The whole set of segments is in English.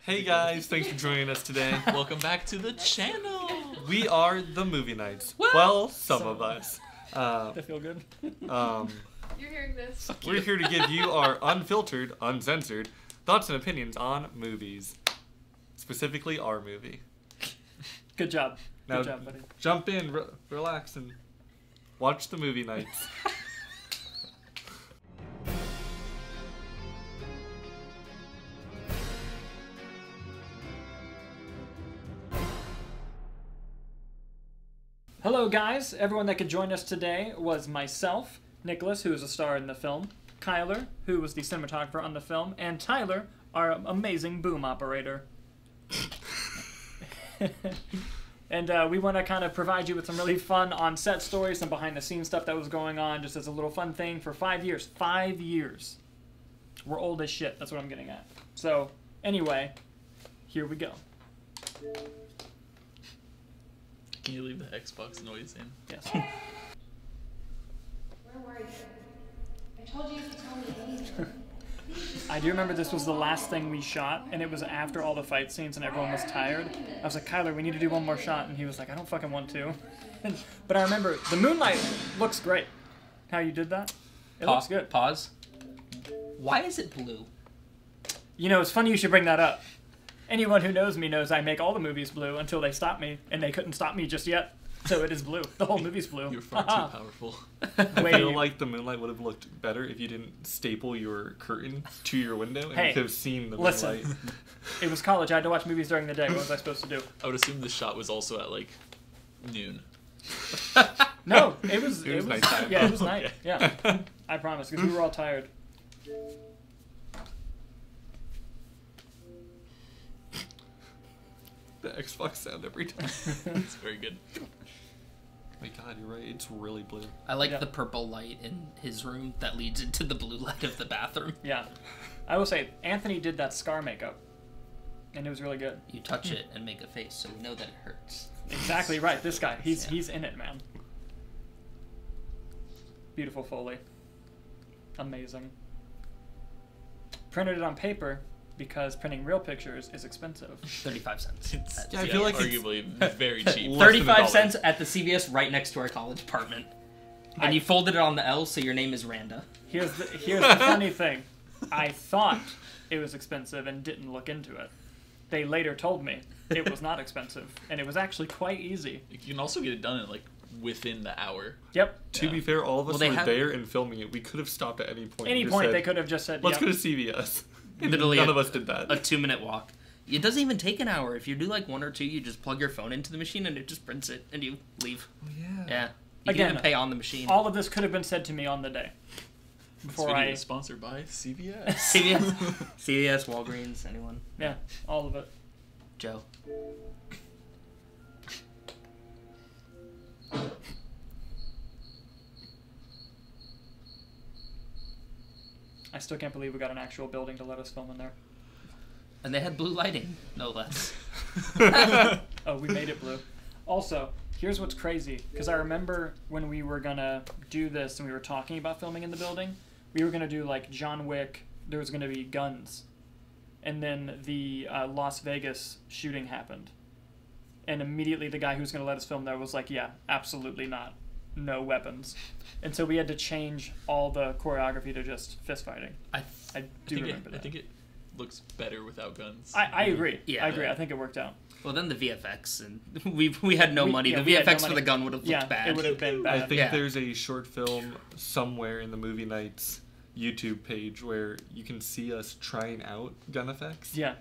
Hey guys, thanks for joining us today. Welcome back to the channel. We are the Movie Nights. Well, some of us. That feel good? You're hearing this. We're here to give you our unfiltered, uncensored thoughts and opinions on movies. Specifically, our movie. Good job. Now, Good job, buddy. jump in, relax, and watch the Movie Nights. Hello, guys. Everyone that could join us today was myself, Nicholas, who is a star in the film, Kyler, who was the cinematographer on the film, and Tyler, our amazing boom operator. And we want to kind of provide you with some really fun on-set stories, some behind-the-scenes stuff that was going on, just as a little fun thing for 5 years. 5 years. We're old as shit. That's what I'm getting at. So, anyway, here we go. Can you leave the Xbox noise in? Yes. Where were you? I told you to tell me anything. I do remember this was the last thing we shot, and it was after all the fight scenes and everyone was tired. I was like, Kyler, we need to do one more shot, and he was like, I don't fucking want to. But I remember, the moonlight looks great. How you did that? It looks good. Pause. Why is it blue? You know, it's funny you should bring that up. Anyone who knows me knows I make all the movies blue until they stop me, and they couldn't stop me just yet. So it is blue. The whole movie's blue. You're far too powerful. I feel like the moonlight would have looked better if you didn't staple your curtain to your window and Hey, you could have seen the listen. moonlight. It was college. I had to watch movies during the day. What was I supposed to do? I would assume the shot was also at like noon. No, it was nighttime. Yeah, it was night. Okay. Yeah, I promise, because we were all tired. The Xbox sound every time. It's very good. My God, you're right. It's really blue. I like Yeah. the purple light in his room that leads into the blue light of the bathroom. Yeah, I will say Anthony did that scar makeup, and it was really good. You touch it and make a face, so we know that it hurts. Exactly right. This guy, he's Yeah. in it, man. Beautiful Foley. Amazing. Printed it on paper because printing real pictures is expensive. 35 cents. It's, Yeah, I feel like it's- arguably very cheap. Less than $1. 35 cents at the CVS right next to our college apartment. And you folded it on the L, so your name is Randa. Here's the funny thing. I thought it was expensive and didn't look into it. They later told me it was not expensive, and it was actually quite easy. You can also get it done in like within the hour. Yep. To be fair, all of us Well, they were have- there and filming it. We could have stopped at any point. Any and just point said, they could have just said, Let's yep. go to CVS. Literally None a- of us did that. A 2-minute walk. It doesn't even take an hour. If you do like 1 or 2, you just plug your phone into the machine and it just prints it, and you leave. Oh, yeah. Yeah. You Again, can even pay on the machine. All of this could have been said to me on the day. This Before video I... is sponsored by CVS. CVS, Walgreens, anyone? Yeah, all of it. Joe. I still can't believe we got an actual building to let us film in there. And they had blue lighting, no less. Oh, we made it blue. Also, here's what's crazy, because I remember when we were gonna do this and we were talking about filming in the building, we were gonna do like John Wick, there was gonna be guns, and then the Las Vegas shooting happened. And immediately the guy who was gonna let us film there was like, yeah, absolutely not. No weapons. And so we had to change all the choreography to just fist fighting. I do remember that. I think it looks better without guns. I agree. Yeah. I agree. I think it worked out. Well, then the VFX, and we had no money. Yeah, The we had no VFX for money. the gun would have looked Yeah, bad. it would have been I bad. think Yeah. there's a short film somewhere in the Movie Nights YouTube page where you can see us trying out gun effects. Yeah.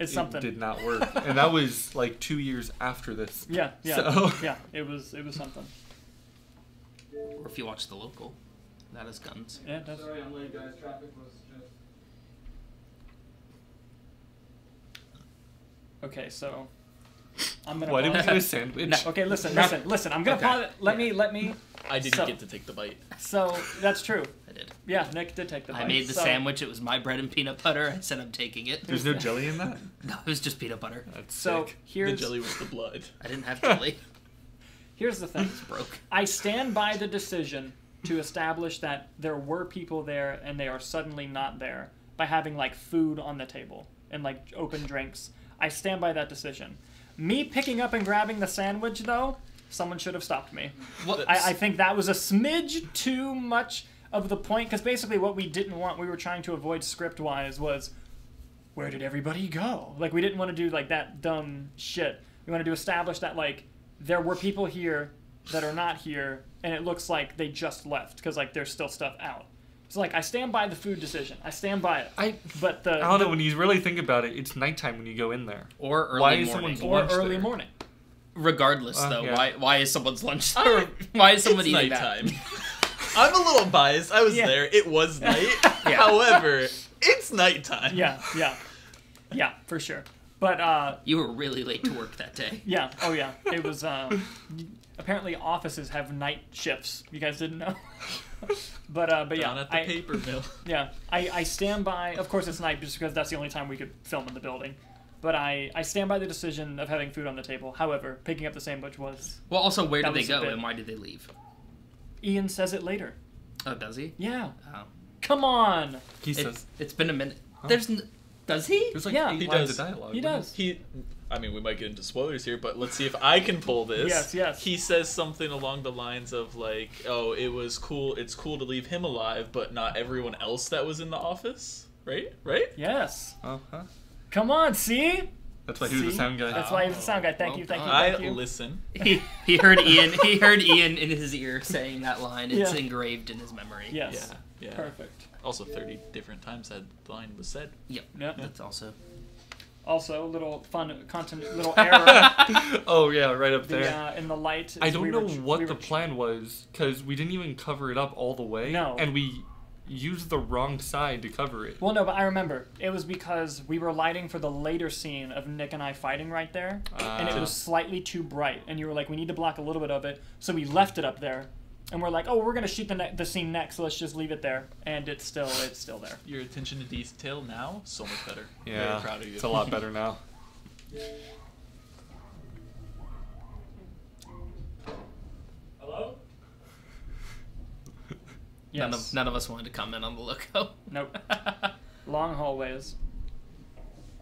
It's It something. did not work. And that was like 2 years after this. Yeah, yeah. So- Yeah, it was something. Or if you watch The Local, that is guns. Yeah, it does. Sorry, I'm late, guys. Traffic was just. Okay, so I'm gonna Why did we pause. get a sandwich? No. Okay, listen. I'm gonna Okay. pause it. Let me. I didn't So- get to take the bite. So that's true. I did. Yeah, Nick did take the bite. I made the So- sandwich. It was my bread and peanut butter. I said I'm taking it. There's no jelly in that? No, it was just peanut butter. That's So sick. The here's jelly was the blood. I didn't have jelly. here's the thing. Broke. I stand by the decision to establish that there were people there and they are suddenly not there by having like food on the table. and like open drinks. I stand by that decision. Me picking up and grabbing the sandwich, though, someone should have stopped me. Well, I think that was a smidge too much of the point, because basically what we didn't want, we were trying to avoid script-wise, was where did everybody go? Like, we didn't want to do like that dumb shit. We wanted to establish that like there were people here that are not here, and it looks like they just left because like there's still stuff out. So like I stand by the food decision. I stand by it. But I don't know, when you really think about it, it's nighttime when you go in there. or early Why is morning. someone's or lunch early there? morning. Regardless, though, yeah. why is someone's lunch there? Why is someone It's eating that? nighttime. I'm a little biased. I was Yeah. there. It was night. Yeah. However, it's nighttime. Yeah, for sure. But You were really late to work that day. yeah, oh yeah, it was. Apparently, offices have night shifts. You guys didn't know. but yeah, Down at the paper mill. Yeah, I stand by. Of course, it's night just because that's the only time we could film in the building. But I stand by the decision of having food on the table. However, picking up the sandwich was. Well, also, where That did they was a go bit- and why did they leave? Ian says it later. Oh, does he? Yeah. Oh. Come on. He says, It's been a minute. Huh? Does he? there's like Yeah. 8 He lines does. of dialogue. He does. I mean, we might get into spoilers here, but let's see if I can pull this. Yes. He says something along the lines of like, "Oh, it's cool to leave him alive, but not everyone else that was in the office." Right? Yes. Uh-huh. Come on. See. That's why he was the See? sound guy. That's why he was the sound guy. Thank Well you. Thank you. done. Thank I you. listen. He heard Ian. He heard Ian in his ear saying that line. It's Yeah. engraved in his memory. Yes. Yeah. Perfect. Also, 30 different times that line was said. Yep. Yep. That's also. Also, little fun content, little error. Oh, yeah, right up there. In the light. I is don't we know were- what we the were- plan was, because we didn't even cover it up all the way. No. And we used the wrong side to cover it. Well, no, but I remember. It was because we were lighting for the later scene of Nick and I fighting right there, and it was slightly too bright, and you were like, we need to block a little bit of it, so we left it up there, and we're like, oh, we're going to shoot the scene next, so let's just leave it there, and it's still there. Your attention to detail now, so much better. Yeah, Very proud of you. it's a lot better now. Hello? Yes. None of us wanted to comment on the logo. Nope. Long hallways.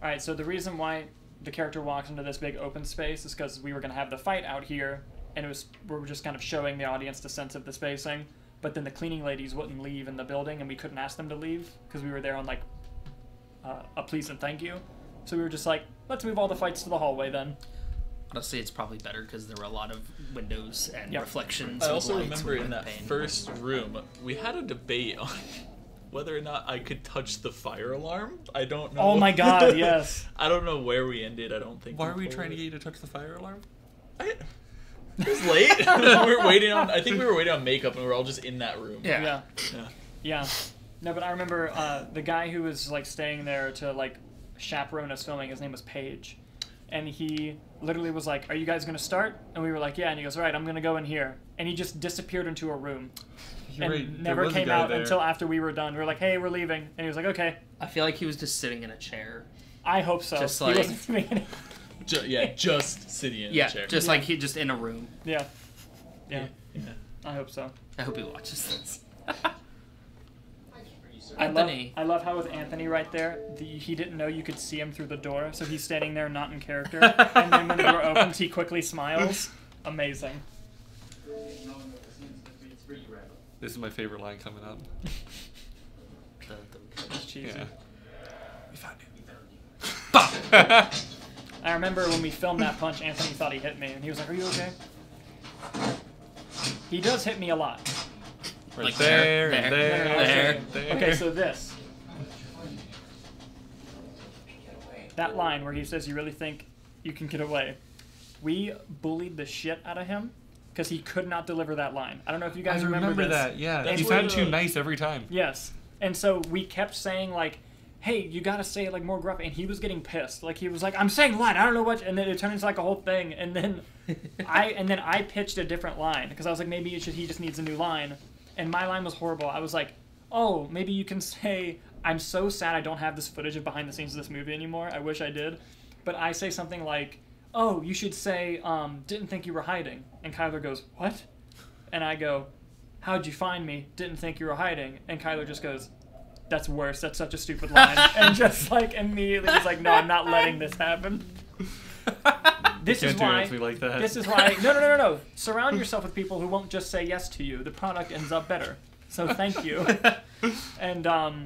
Alright, so the reason why the character walks into this big open space is because we were going to have the fight out here, and we were just kind of showing the audience the sense of the spacing, but then the cleaning ladies wouldn't leave in the building, and we couldn't ask them to leave, because we were there on, like, a please and thank you. So we were just like, let's move all the fights to the hallway then. Honestly, it's probably better because there were a lot of windows and Yep. reflections. I of also lights remember in within that the pane. first room, we had a debate on whether or not I could touch the fire alarm. I don't know. Oh my god, yes. I don't know where we ended. I don't think. Why are we pulled trying to it. get you to touch the fire alarm? It was late. we were waiting on. I think we were waiting on makeup, and we were all just in that room. Yeah. Yeah. No, but I remember the guy who was like staying there to like chaperone us filming. His name was Paige, and he literally was like, "Are you guys gonna start?" And we were like, "Yeah." And he goes, "All right, I'm gonna go in here." And he just disappeared into a room You're and right, there never was a came guy out there. until after we were done. We were like, "Hey, we're leaving," and he was like, "Okay." I feel like he was just sitting in a chair. I hope so. Just He like- wasn't doing any- Just sitting in Yeah, a chair. just like he just in a room. yeah. yeah. I hope so. I hope he watches this. I Anthony. love how with Anthony right there, he didn't know you could see him through the door, so he's standing there not in character, and then when the door opens, he quickly smiles. Amazing. This is my favorite line coming up. It's cheesy. Yeah. We found it. I remember when we filmed that punch, Anthony thought he hit me, and he was like, "Are you okay?" He does hit me a lot. Right Like there, there, and there, there, there. and there. Okay, so this. That line where he says, "You really think you can get away?" We bullied the shit out of him because he could not deliver that line. I don't know if you guys I remember this. that, yeah. That's You where sound too the- nice every time. Yes. And so we kept saying, like, hey, you gotta say it, like, more gruff. And he was getting pissed. Like, he was like, I'm saying line, I don't know what. And then it turned into, like, a whole thing. And then I pitched a different line. Because I was like, maybe he just needs a new line. And my line was horrible. I was like, oh, maybe you can say, I'm so sad I don't have this footage of behind the scenes of this movie anymore. I wish I did. But I say something like, oh, you should say, didn't think you were hiding. And Kyler goes, what? And I go, how'd you find me? Didn't think you were hiding. And Kyler just goes, that's worse. That's such a stupid line. And just like immediately was like, no, I'm not letting this happen. This is Can't do why. Anthony like that. This is why. No. Surround yourself with people who won't just say yes to you. The product ends up better. So thank you. And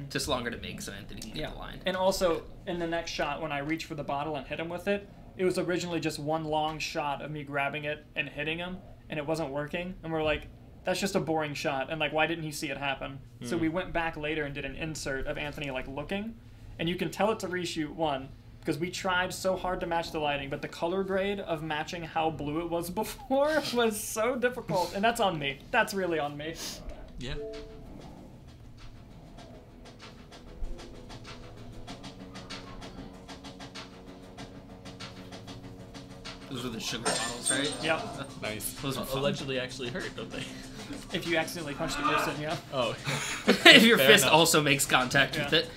Just longer to make so Anthony can get the line. And also in the next shot, when I reach for the bottle and hit him with it, it was originally just one long shot of me grabbing it and hitting him, and it wasn't working. And we're like, that's just a boring shot. And like, why didn't he see it happen? So we went back later and did an insert of Anthony like looking, and you can tell it's a reshoot one. Because we tried so hard to match the lighting, but the color grade of matching how blue it was before was so difficult. And that's on me. That's really on me. Yeah. Those were the sugar bottles, right? Yeah. Nice. Those are fun. Allegedly actually hurt, don't they? If you accidentally punch the person, yeah. Oh. If your Fair fist enough. also makes contact with Yeah. it.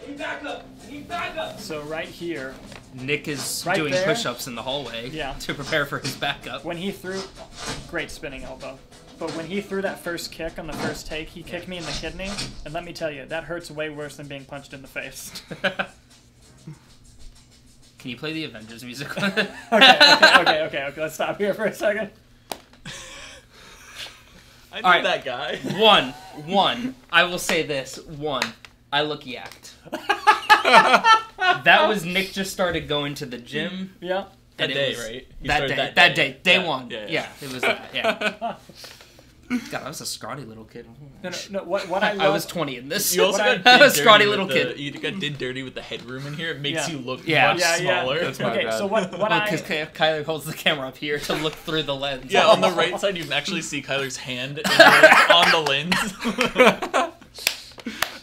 Need backup! Need backup! So right here, Nick is Right doing there. push-ups in the hallway Yeah. to prepare for his backup. when he threw, great spinning elbow. But when he threw that first kick on the first take, he kicked me in the kidney. And let me tell you, that hurts way worse than being punched in the face. Can you play the Avengers music? Okay. Let's stop here for a second. I knew Alright. that guy. One. I will say this. One. I look yacked. That was Nick just started going to the gym. Yeah. That and it day, was- right? He That started day. Day Yeah, one. yeah. Yeah, it was that. Yeah. God, I was a scrawny little kid. No. What I love. I was 20 in this. You also What got I did was a scrawny dirty little with the- kid. You got did dirty with the headroom in here. It makes Yeah. you look Yeah. much Yeah. smaller. That's my Okay, bad. so what Because I. Kyler holds the camera up here to look through the lens. Yeah, on the right side you can actually see Kyler's hand on the lens.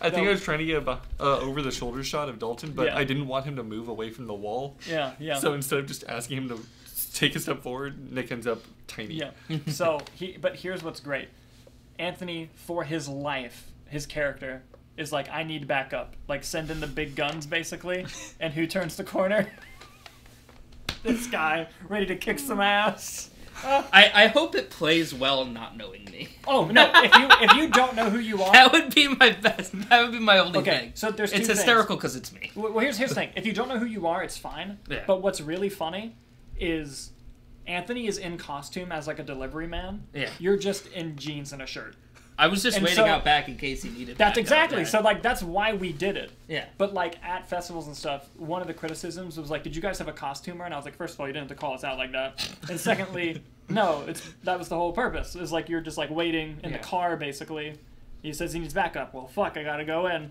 I think No. I was trying to get a over the shoulder shot of Dalton, but Yeah. I didn't want him to move away from the wall. Yeah. So instead of just asking him to take a step forward, Nick ends up tiny. Yeah. So but here's what's great. Anthony, for his life, his character is like, I need backup. Like, send in the big guns, basically. And who turns the corner? This guy, ready to kick some ass. I hope it plays well not knowing me. Oh no! If you don't know who you are, That would be my best. That would be my only okay. thing. So there's two It's things. hysterical because it's me. Well, here's the thing. If you don't know who you are, it's fine. Yeah. But what's really funny is Anthony is in costume as like a delivery man. Yeah. You're just in jeans and a shirt. I was just And waiting so- out back in case he needed. That's backup, exactly. right? So like that's why we did it. Yeah. But like at festivals and stuff, one of the criticisms was like, "Did you guys have a costumer?" And I was like, first of all, you didn't have to call us out like that. And secondly, no, that was the whole purpose. It was like you're just like waiting in Yeah. the car basically. He says he needs backup. Well, fuck, I gotta go in.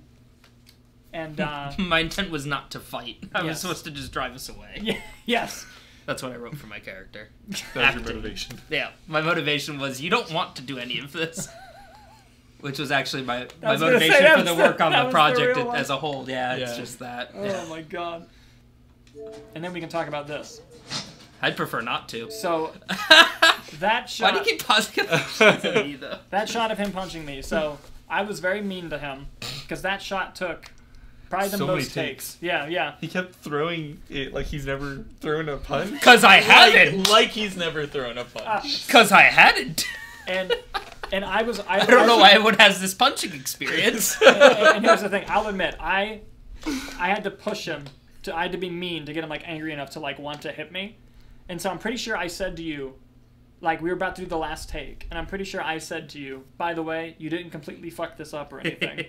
And My intent was not to fight. I was Yes. supposed to just drive us away. yeah, yes. That's what I wrote for my character. That was your Acting. motivation. Yeah, my motivation was you don't want to do any of this. Which was actually my was gonna say, motivation that for was the the- work on that the was the project real one. as a whole. Yeah, it's Yeah. just that. Oh Yeah. my god. And then we can talk about this. I'd prefer not to. So that shot. Why do you keep pausing at me though? That shot of him punching me. So I was very mean to him because that shot took probably the So many most takes. Yeah. He kept throwing it like he's never thrown a punch. Cause I hadn't. like he's never thrown a punch. Cause I hadn't. And I was. I don't know why everyone has this punching experience. And here's the thing. I'll admit, I had to push him. I had to be mean to get him like angry enough to like want to hit me. And so I'm pretty sure I said to you, like we were about to do the last take, and I'm pretty sure I said to you, by the way, you didn't completely fuck this up or anything.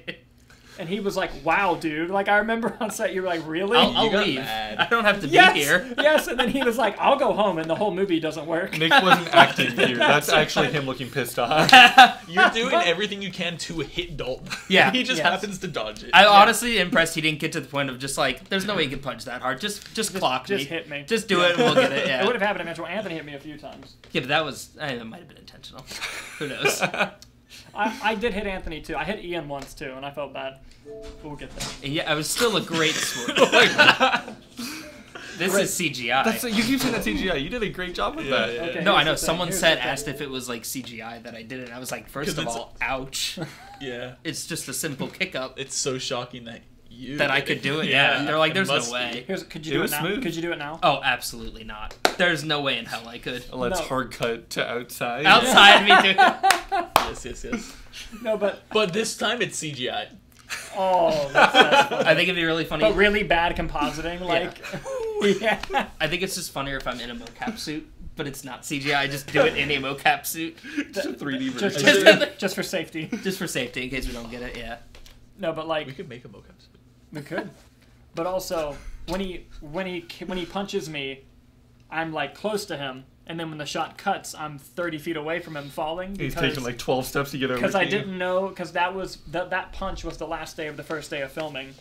And he was like, "Wow, dude!" Like I remember on set, you were like, "Really?" I'll You got leave. mad. I don't have to yes, be here. yes. And then he was like, "I'll go home," and the whole movie doesn't work. Nick wasn't acting here. That's actually him looking pissed off. You're doing everything you can to hit Dalton. Yeah. He just Yes. happens to dodge it. I honestly impressed he didn't get to the point of just like, there's no way you can punch that hard. Just clock me. Just hit me. Just do it and we'll get it. It Yeah. would have happened eventually. Anthony hit me a few times. Yeah, but that was, it might have been intentional. Who knows? I did hit Anthony too. I hit Ian once too, and I felt bad. But we'll get there. And yeah, I was still a great sport. This is CGI. That's you keep saying that CGI. You did a great job with Yeah, that. yeah. Okay. No, I Here's know. the thing, Someone here's said, the thing. asked if it was like CGI that I did it. I was like, first 'Cause of it's- all, ouch. Yeah. It's just a simple kick up It's so shocking that you that I did could do it. Yeah. They're like, it there's no must way. Here's, could you It do it was now? smooth. Could you do it now? Oh, absolutely not. There's no way in hell I could. Let's No. hard cut to outside. Outside me doing Yes. No, but But this time it's CGI. Oh, that's funny. I think it'd be really funny. But really bad compositing, like, yeah. I think it's just funnier if I'm in a mocap suit, but it's not CGI. I just do it in a mocap suit. Just a 3D Just, version. just for safety. Just for safety, in case we don't get it, yeah. No, but like We could make a mocap suit. we could. But also, when he punches me, I'm like close to him, and then when the shot cuts, I'm 30 feet away from him falling. He's taking like 12 steps to get over. Because I to you. didn't know, because that punch was the last day of the first day of filming,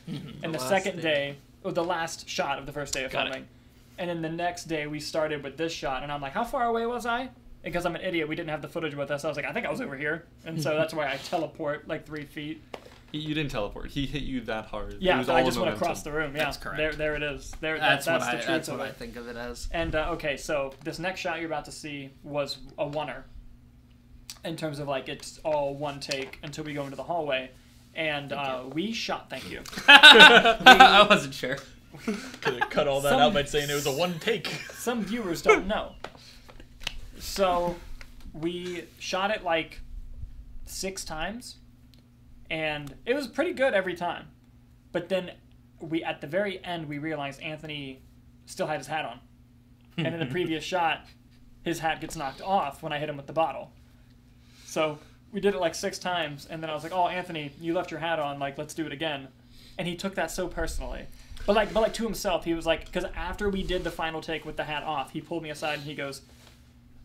and the last second day. day, or the last shot of the first day of Got it. filming, and then the next day we started with this shot, and I'm like, how far away was I? Because I'm an idiot, we didn't have the footage with us. I was like, I think I was over here, and so that's why I teleport like 3 feet. You didn't teleport. He hit you that hard. It Yeah, was I all just went momentum. across the room. Yeah, That's correct. There it is. That's what the truth that's of what I it. think of it as. And okay, so this next shot you're about to see was a oneer. In terms of like it's all one take until we go into the hallway, and we shot. Thank you. I wasn't sure. Could have cut all that out by saying it was a one take. Some viewers don't know. So we shot it like 6 times, and it was pretty good every time. But then at the very end we realized Anthony still had his hat on, and in the previous shot, his hat gets knocked off when I hit him with the bottle. So we did it like 6 times, and then I was like, "Oh, Anthony, you left your hat on. Like, let's do it again." And he took that so personally. But like to himself, he was like, because after we did the final take with the hat off, he pulled me aside and he goes,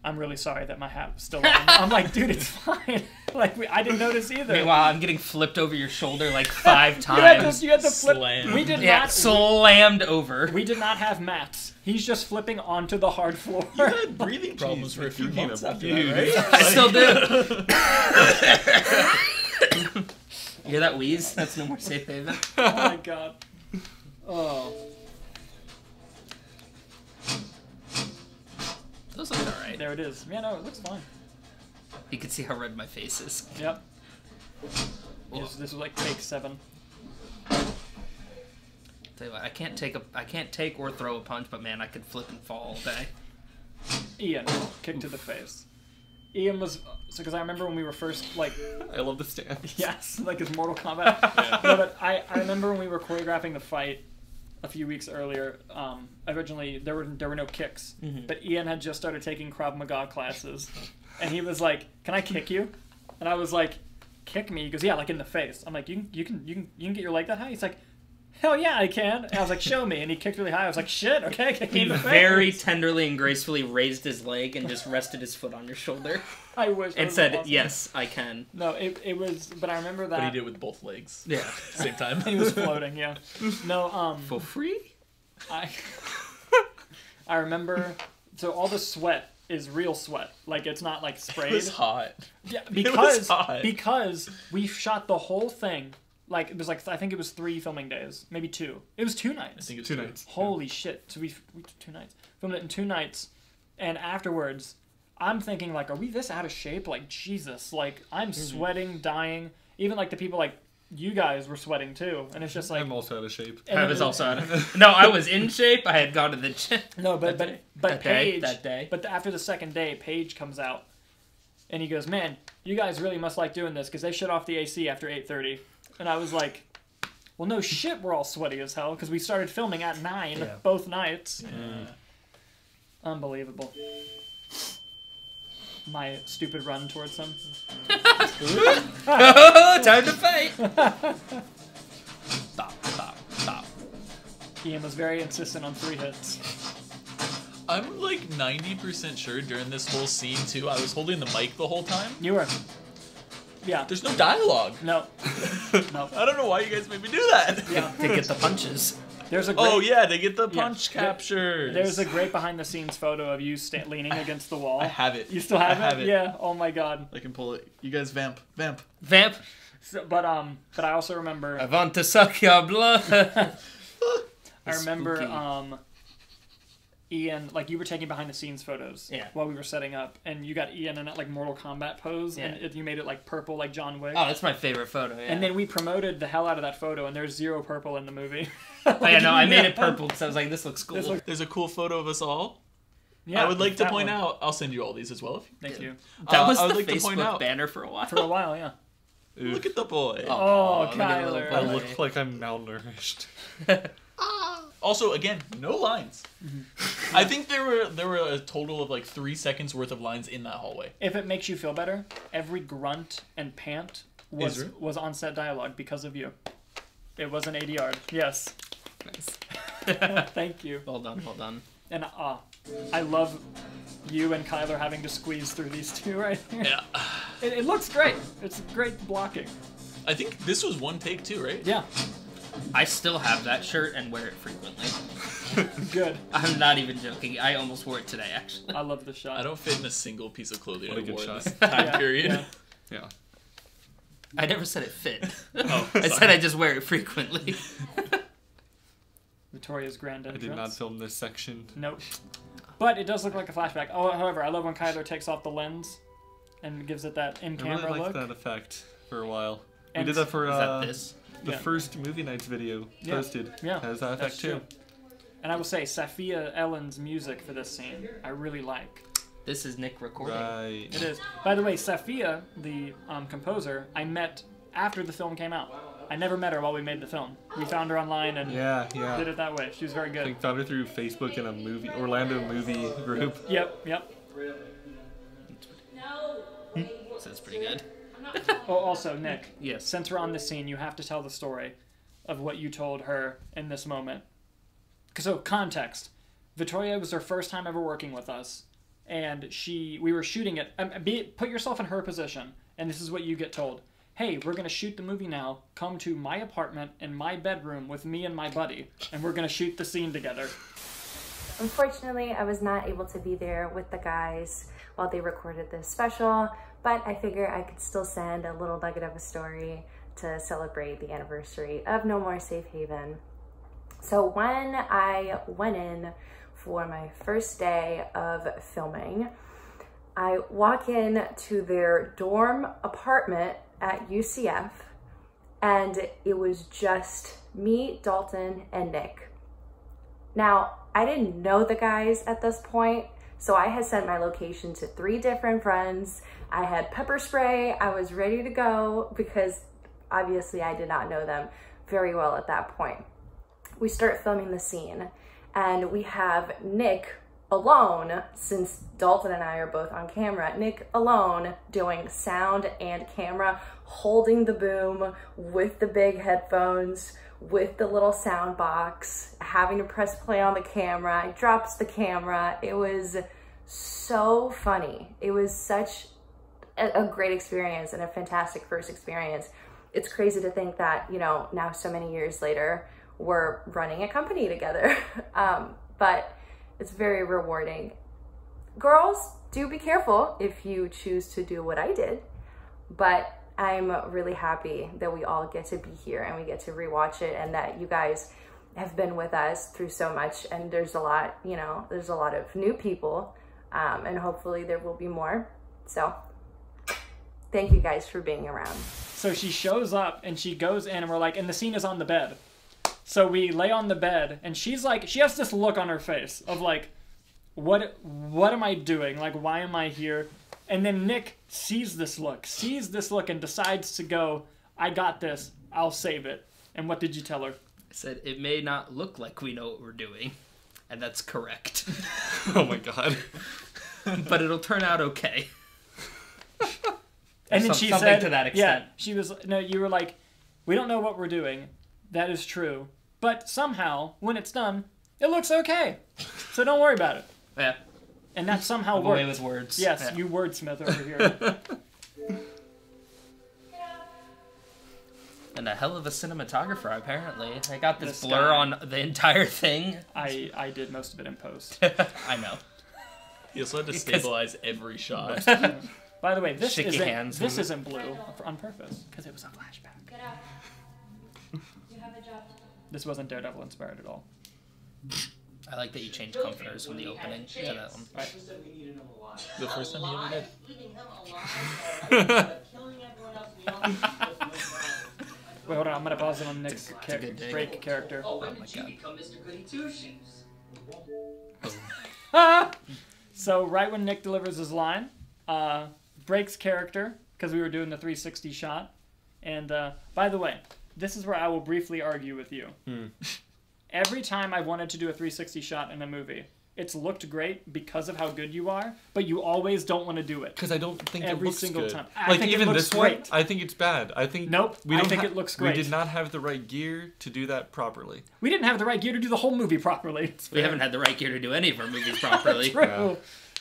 "I'm really sorry that my hat was still on." I'm like, "Dude, it's fine." Like I didn't notice either. Meanwhile, I'm getting flipped over your shoulder like 5 times. You had to flip. Slammed. We did Yeah, not. slammed over. We did not have mats. He's just flipping onto the hard floor. You had breathing problems for a few you're being months a after dude. that, right? I still do. You hear that wheeze? That's no more safe haven. Oh my god. Oh. Those look alright. There it is. Yeah, no, it looks fine. You can see how red my face is. Yep. This was like take 7. Tell you what, I can't take or throw a punch, but man, I could flip and fall all day. Ian, kick to the face. Ian was because I remember when we were first like I love the stand. yes, like his Mortal Kombat. No, but I remember when we were choreographing the fight a few weeks earlier. Originally there were no kicks, but Ian had just started taking Krav Maga classes, and he was like, "Can I kick you?" And I was like, "Kick me?" He goes, "Yeah, like in the face." I'm like, "You can get your leg that high?" He's like, "Hell yeah, I can." And I was like, "Show me." And he kicked really high. I was like, "Shit, okay." Kick me He in the very face. tenderly and gracefully raised his leg and just rested his foot on your shoulder I wish. that and was said, awesome. "Yes, I can." No, it was. But I remember that. But he did it with both legs. Yeah. Same time. He was floating. Yeah. No. For free? I remember. So all the sweat is real sweat. Like it's not like sprayed. It was hot. Yeah, It was hot. because we shot the whole thing. Like it was like I think it was 3 filming days, maybe 2. It was 2 nights. I think it was 2 nights. Holy shit! So we did 2 nights. Filmed it in 2 nights, and afterwards, I'm thinking like, are we this out of shape? Like Jesus! Like I'm sweating, dying. Even like the people like you guys were sweating too, and it's just like I'm also out of shape. and I it was also out of... No, I was in shape. I had gone to the gym. No, but that day, Paige. that day. But after the second day, Paige comes out, and he goes, "Man, you guys really must like doing this because they shut off the AC after 8:30." And I was like, "Well, no shit, we're all sweaty as hell because we started filming at 9 both nights." Unbelievable. My stupid run towards him. Time to fight. Stop. Ian was very insistent on 3 hits. I'm like 90% sure during this whole scene too, I was holding the mic the whole time. You were. Yeah. There's no dialogue. No. No. I don't know why you guys made me do that. Yeah. To get the punches. There's a great, Oh yeah, they get the Yeah. punch captures. There's a great behind the scenes photo of you leaning against the wall. I have it. You still have, I have it. Yeah. Oh my god. I can pull it. You guys vamp. Vamp. So, but I also remember. I want to suck your blood. I remember Spooky. Ian, like you were taking behind the scenes photos Yeah. while we were setting up, and you got Ian in that like Mortal Kombat pose, Yeah. and you made it like purple, like John Wick. Oh, that's my favorite photo. Yeah. And then we promoted the hell out of that photo, and there's 0 purple in the movie. Oh, yeah, no, I made it purple because I was like, this looks cool. This looks- There's a cool photo of us all. Yeah, I would like to that point one. out. I'll send you all these as well. Thank you. That was I the would like to point Facebook out- banner for a while. For a while, yeah. Oof. Look at the boy. Oh, look at the little Kyler. I boy. look like I'm malnourished. Also, again, no lines. I think there were a total of like 3 seconds worth of lines in that hallway. If it makes you feel better, every grunt and pant was on set dialogue because of you. It was an ADR. Yes. Nice. Thank you. Well done. And I love you and Kyler having to squeeze through these two right here. Yeah. It looks great. It's great blocking. I think this was one take too, right? Yeah. I still have that shirt and wear it frequently. Good. I'm not even joking. I almost wore it today, actually. I love the shot. I don't fit in a single piece of clothing What a I good wore in shot. this time Yeah, period. yeah. Yeah. I never said it fit. Oh, I said sorry. I just wear it frequently. Victoria's grand I entrance. did not film this section. Nope. But it does look like a flashback. Oh, however, I love when Kyler takes off the lens and gives it that I in-camera really liked look. that effect for a while. And we did that for Is that this? the Yeah. first movie nights video Yeah. posted. Yeah, Has that that's effect too. true. And I will say, Sophia Ellen's music for this scene, I really like. This is Nick recording. Right. It is. By the way, Sophia, the composer, I met after the film came out. I never met her while we made the film. We found her online and Yeah, did yeah. it that way. She was very I good. think found her through Facebook in a movie Orlando movie group. Yep. No. So it's pretty good. Oh, also, Nick, Yes. since we're on this scene, you have to tell the story of what you told her in this moment. So, context. Victoria was her first time ever working with us, and we were shooting it. Put yourself in her position, and this is what you get told. Hey, we're going to shoot the movie now. Come to my apartment in my bedroom with me and my buddy, and we're going to shoot the scene together. Unfortunately, I was not able to be there with the guys while they recorded this special, but I figure I could still send a little nugget of a story to celebrate the anniversary of No More Safe Haven. So when I went in for my first day of filming, I walk in to their dorm apartment at UCF, and it was just me, Dalton, and Nick. Now, I didn't know the guys at this point, so I had sent my location to 3 different friends. I had pepper spray. I was ready to go because obviously I did not know them very well at that point. We start filming the scene, and we have Nick alone, since Dalton and I are both on camera, Nick alone doing sound and camera, holding the boom with the big headphones, with the little sound box, having to press play on the camera. He drops the camera. It was so funny. It was such a great experience and a fantastic first experience. It's crazy to think that, you know, now so many years later, we're running a company together. But it's very rewarding. Girls, do be careful if you choose to do what I did, but I'm really happy that we all get to be here and we get to rewatch it, and that you guys have been with us through so much. And there's a lot, you know, there's a lot of new people, and hopefully there will be more. So thank you guys for being around. So she shows up and she goes in, and we're like, and the scene is on the bed. So we lay on the bed, and she's like, she has this look on her face of like, what am I doing? Like, why am I here? And then Nick sees this look and decides to go, I got this, I'll save it. And what did you tell her? I said, it may not look like we know what we're doing, and that's correct. Oh my god. But it'll turn out okay. And then she something said, to that extent. yeah, she was, no, you were like, we don't know what we're doing. That is true. But somehow, when it's done, it looks okay. So don't worry about it. Yeah. And that somehow I'm away worked. with words. Yes, Yeah. you wordsmith over here. And a hell of a cinematographer, apparently. I got this This blur guy. on the entire thing. I did most of it in post. I know. You also had to stabilize every shot. By the way, this Shaky isn't hands. this isn't blue on purpose because it was a flashback. Get out. You have a job to do. This wasn't Daredevil inspired at all. I like that you changed comforters from the opening to that one. Right. We needed him alive. The first time you ever did. Leaving him alive. Killing everyone else in the office. Wait, hold on. I'm gonna pause it on Nick's a good day. break character. Oh, when my did you God. become Mr. Goody Two Shoes? Ah! So right when Nick delivers his line, breaks character because we were doing the 360 shot. And by the way, this is where I will briefly argue with you. Every time I wanted to do a 360 shot in a movie, it's looked great because of how good you are, but you always don't want to do it. Because I don't think Every it looks single good. time. I Like think it even looks this one, great. I think it's bad. I think Nope, we I don't think it looks great. We did not have the right gear to do that properly. We didn't have the right gear to do the whole movie properly. We haven't had the right gear to do any of our movies properly. True. Yeah.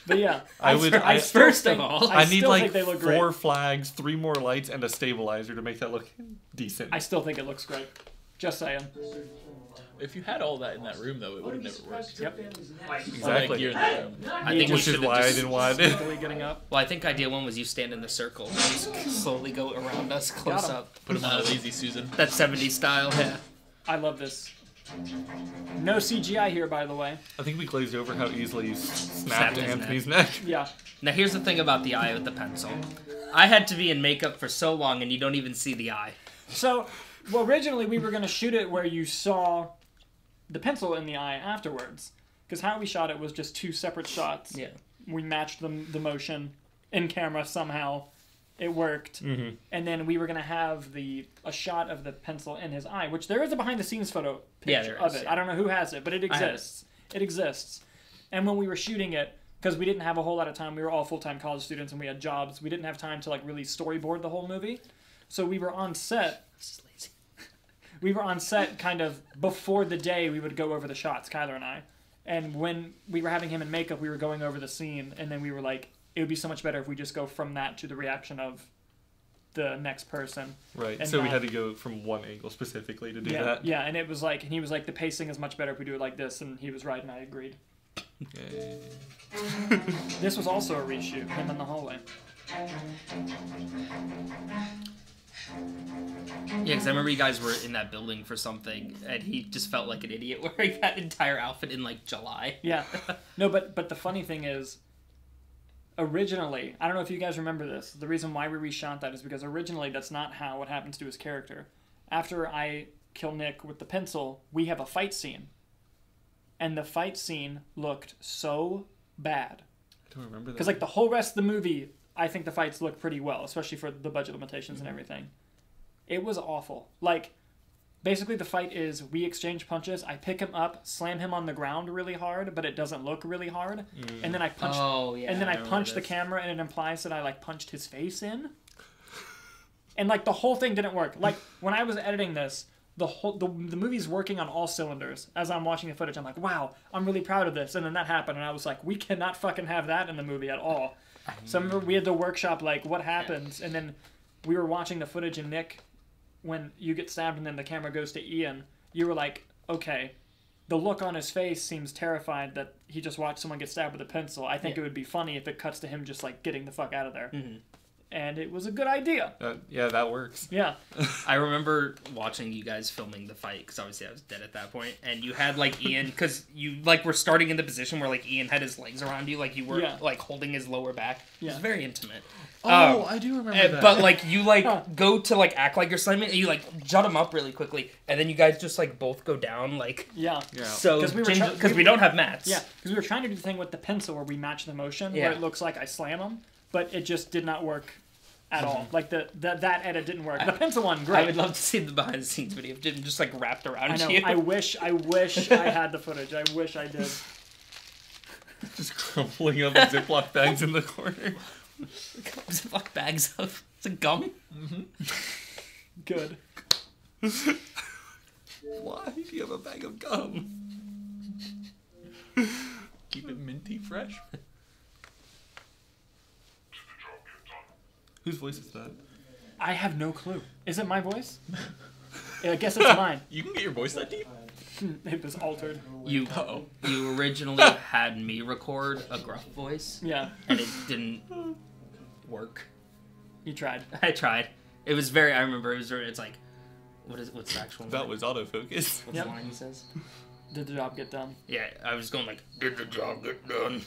But yeah, I still first of think- all, I need still like think they look 4 great. flags, 3 more lights, and a stabilizer to make that look decent. I still think it looks great. Just saying. If you had all that in that room, though, it would have never worked. Yep. Exactly. Gear in that room. I think we Which is should why I have didn't just. want it. Really getting up. Well, I think idea one was you stand in the circle and you slowly go around us close Got him. up. Put him on a lazy Susan. That 70s style. Yeah. I love this. No CGI here, by the way. I think we glazed over how easily you snapped Snapped his Anthony's neck. Yeah. Now here's the thing about the eye with the pencil. I had to be in makeup for so long and you don't even see the eye. So, well, originally we were going to shoot it where you saw the pencil in the eye afterwards. Because how we shot it was just 2 separate shots. Yeah. We matched the motion in camera somehow. It worked. Mm-hmm. And then we were going to have a shot of the pencil in his eye, which there is a behind-the-scenes photo Yeah, picture there of is, it. yeah. I don't know who has it, but it I have it. exists. It exists. And when we were shooting it, because we didn't have a whole lot of time, we were all full-time college students and we had jobs, we didn't have time to like really storyboard the whole movie. So we were on set. Just lazy. We were on set kind of before the day we would go over the shots, Kyler and I. And when we were having him in makeup, we were going over the scene, and then we were like, it would be so much better if we just go from that to the reaction of the next person. Right. And So we not- had to go from one angle specifically to do Yeah, that. yeah, and it was like, and he was like, the pacing is much better if we do it like this, and he was right, and I agreed. Okay. This was also a reshoot, him in the hallway. Yeah, because I remember you guys were in that building for something, and he just felt like an idiot wearing that entire outfit in like July. Yeah. No, but the funny thing is, originally, I don't know if you guys remember this, the reason why we reshot that is because originally that's not how what happens to his character. After I kill Nick with the pencil, we have a fight scene. And the fight scene looked so bad. I don't remember that. Because like the whole rest of the movie, I think the fights look pretty well, especially for the budget limitations and everything. It was awful. Like, basically the fight is we exchange punches, I pick him up, slam him on the ground really hard, but it doesn't look really hard, and then I punch Oh, yeah. and then I remember punch the this. camera and it implies that I like punched his face in. And like the whole thing didn't work. Like when I was editing this, the movie's working on all cylinders. As I'm watching the footage, I'm like, wow, I'm really proud of this. And then that happened, and I was like, we cannot fucking have that in the movie at all. So I remember we had to workshop like what happens, and then we were watching the footage, and Nick, when you get stabbed and then the camera goes to Ian, you were like, okay, the look on his face seems terrified that he just watched someone get stabbed with a pencil. I think it would be funny if it cuts to him just like getting the fuck out of there. Mm-hmm. And it was a good idea. Yeah, that works. Yeah. I remember watching you guys filming the fight, because obviously I was dead at that point, and you had like Ian, because you like were starting in the position where like Ian had his legs around you, like you were Yeah. like holding his lower back. It was Yeah. very intimate. Oh, I do remember that. But like you like go to like act like you're slamming, and you like jut him up really quickly, and then you guys just like both go down like Yeah. yeah. so 'Cause we were because try- we don't have mats. Yeah, because we were trying to do the thing with the pencil where we match the motion, Yeah. where it looks like I slam him, but it just did not work at all. Like that edit didn't work. The pencil one, I great. would love to see the behind the scenes video of Jim just like wrapped around I know. you. I wish I had the footage. I wish I did. Just crumpling up Ziploc bags in the corner. Ziploc bags of gum. Good. Why do you have a bag of gum? Keep it minty fresh. Whose voice is that? I have no clue. Is it my voice? I guess it's mine. You can get your voice that deep? It was altered. You Uh-oh. you originally had me record a gruff voice, Yeah, and it didn't work. you tried. I tried. It was very. I remember it was. It's like, what's the actual? That line? was autofocus. What's Yep. the line he says? Did the job get done? Yeah, I was going like, did the job get done?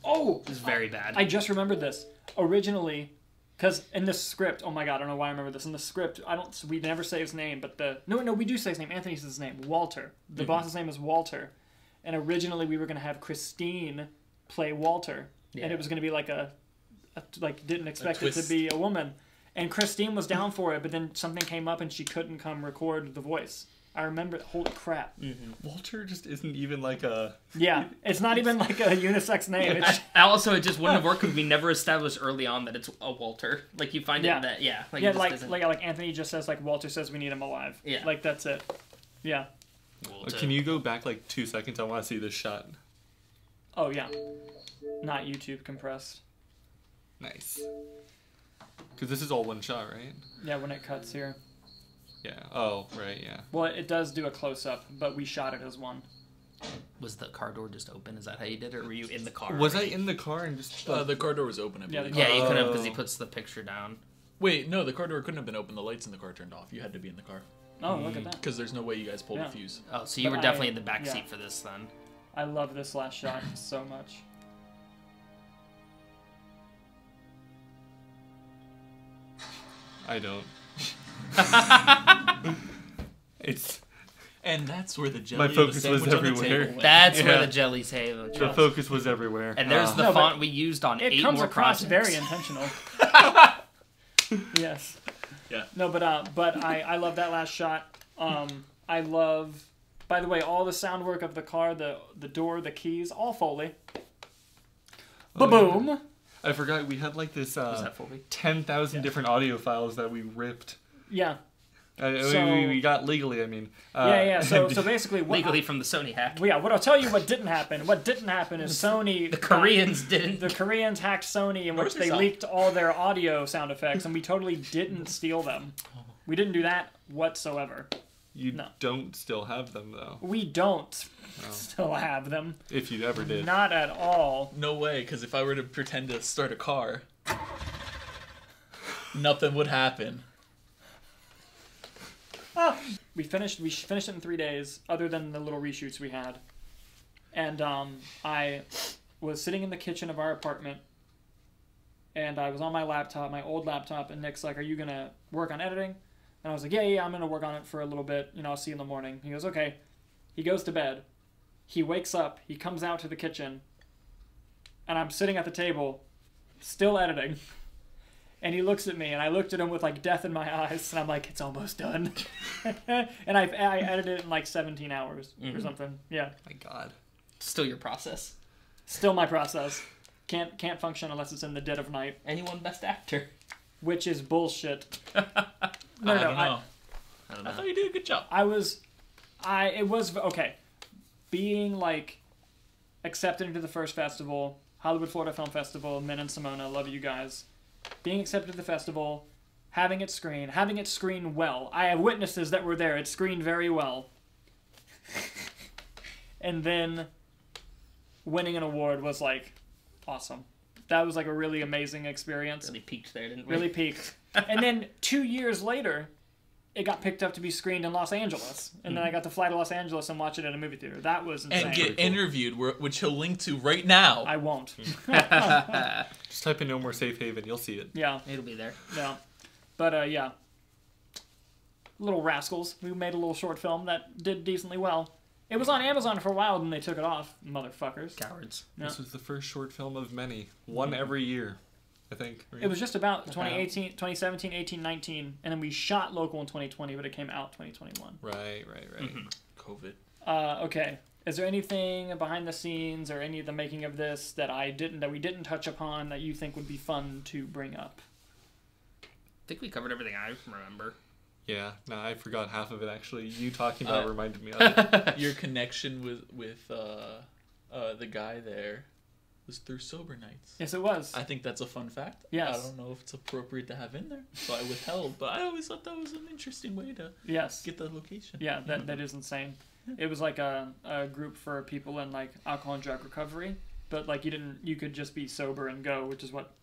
Oh, It was very bad. I just remembered this. Originally, because in the script, oh my god, I don't know why I remember this. In the script, we never say his name, but no, we do say his name. Anthony says his name, Walter. The boss's name is Walter. And originally we were going to have Christine play Walter. Yeah. And it was going to be like didn't expect it to twist. be a woman. And Christine was down for it, but then something came up and she couldn't come record the voice. I remember, holy crap. Walter just isn't even like a... Yeah, it's not even like a unisex name. It's, Also, it just wouldn't have worked because we never established early on that it's a Walter. Like, you find Yeah. it that, yeah. Like, yeah, it just like doesn't- like Anthony just says, like, Walter says we need him alive. Yeah. Like, that's it. Yeah. Walter. Can you go back like 2 seconds? I want to see this shot. Oh, yeah. Not YouTube compressed. Nice. Because this is all one shot, right? Yeah, when it cuts here. Yeah. Oh, right, yeah. Well, it does do a close-up, but we shot it as one. Was the car door just open? Is that how you did it? Or were you in the car? Was I in the car and just... The car door was open, I Yeah, believe. the Yeah, you couldn't Oh. because he puts the picture down. Wait, no, the car door couldn't have been open. The lights in the car turned off. You had to be in the car. Oh, look at that. Because there's no way you guys pulled Yeah. a fuse. Oh, so you But were definitely I- in the back yeah. seat for this then. I love this last shot so much. I don't. It's... And that's where the jelly My of the focus was sandwich on the everywhere. table went. That's where Yeah. the jelly's halo. The focus was everywhere. And there's the No, but font we used on It 8 comes more across projects. very intentional. Yes. Yeah. No, but I love that last shot. I love, by the way, all the sound work of the car, the door, the keys, all Foley. Oh, Ba-boom. I forgot we had like this Was that Foley? 10,000 different audio files that we ripped. Yeah. We got legally, I mean. Yeah. So basically, what, Legally from the Sony hack. yeah. What I'll tell you, what didn't happen. What didn't happen is Sony. The Koreans didn't. The Koreans hacked Sony, in which course they they saw. leaked all their audio sound effects, and we totally didn't steal them. We didn't do that whatsoever. You No. don't still have them, though. We don't still have them. If you ever did. Not at all. No way, because if I were to pretend to start a car, nothing would happen. We finished it in 3 days, other than the little reshoots we had. And I was sitting in the kitchen of our apartment, and I was on my laptop, my old laptop, and Nick's like, "Are you gonna work on editing?" And I was like, yeah, I'm gonna work on it for a little bit. I'll see you in the morning. He goes, okay. He goes to bed. He wakes up. He comes out to the kitchen, and I'm sitting at the table, still editing. And he looks at me, and I looked at him with like death in my eyes, and I'm like, it's almost done. And I edited it in like 17 hours or something. Yeah, My God. Still your process. still my process. Can't function unless it's in the dead of night, Anyone best actor? which is bullshit. I don't know. I don't I know. thought you did a good job. It was okay. Being like accepted into the first festival, Hollywood Florida Film Festival, Min and Simona, love you guys. Being accepted to the festival, having it screen well. I have witnesses that were there. It screened very well. And then winning an award was like awesome. That was like a really amazing experience. Really peaked there, didn't we? Really peaked. And then 2 years later, it got picked up to be screened in Los Angeles. And then I got to fly to Los Angeles and watch it in a movie theater. That was insane. And get interviewed, which he'll link to right now. I won't. Just type in No More Safe Haven, you'll see it. Yeah, It'll be there. no. But yeah. Little Rascals. We made a little short film that did decently well. It was on Amazon for a while, and they took it off. Motherfuckers. Cowards. Yeah. This was the first short film of many. One every year, I think. Right? It was just about 2017, 18, 19, and then we shot local in 2020, but it came out 2021. Right. COVID. Okay. Is there anything behind the scenes or any of the making of this that we didn't touch upon that you think would be fun to bring up? I think we covered everything I remember. Yeah, no, I forgot half of it actually. You talking about it reminded me of it. Your connection with the guy there was through sober nights. Yes, it was. I think that's a fun fact. Yes. I don't know if it's appropriate to have in there, so I withheld. But I always thought that was an interesting way to Yes. get the location. Yeah, that is insane. It was like a group for people in like alcohol and drug recovery, but like you could just be sober and go, which is what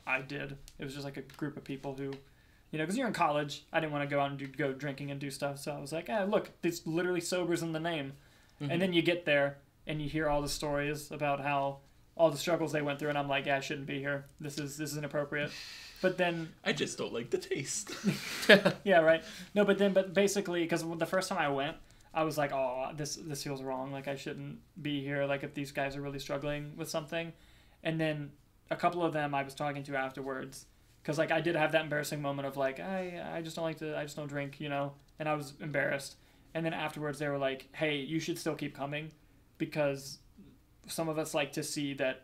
I did. It was just like a group of people who, because you're in college. I didn't want to go out and go drinking and do stuff, so I was like, look, it's literally sober's in the name. And then you get there and you hear all the stories about how all the struggles they went through, and I'm like, I shouldn't be here. This is inappropriate. But then I just don't like the taste. yeah, right. No, but basically, because the first time I went, I was like, oh, this feels wrong. Like, I shouldn't be here. Like, if these guys are really struggling with something. And then a couple of them I was talking to afterwards, because like I did have that embarrassing moment of like I just don't drink, you know, and I was embarrassed. And then afterwards they were like, hey, you should still keep coming, because some of us like to see that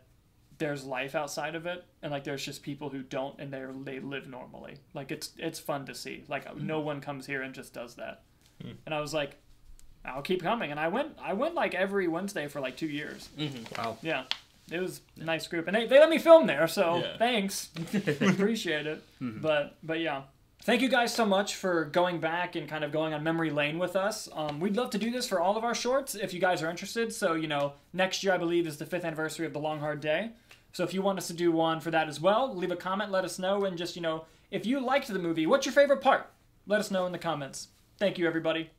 there's life outside of it, and like there's just people who don't, and they live normally. Like it's fun to see. Like no one comes here and just does that. And I was like, I'll keep coming, and I went like every Wednesday for like 2 years. Wow. Yeah, it was a nice group, and they let me film there, so Yeah. thanks, appreciate it. But yeah. Thank you guys so much for going back and kind of going on memory lane with us. We'd love to do this for all of our shorts if you guys are interested. So, you know, next year I believe is the 5th anniversary of The Long Hard Day. So if you want us to do one for that as well, leave a comment, let us know, and just, you know, if you liked the movie, what's your favorite part? Let us know in the comments. Thank you, everybody.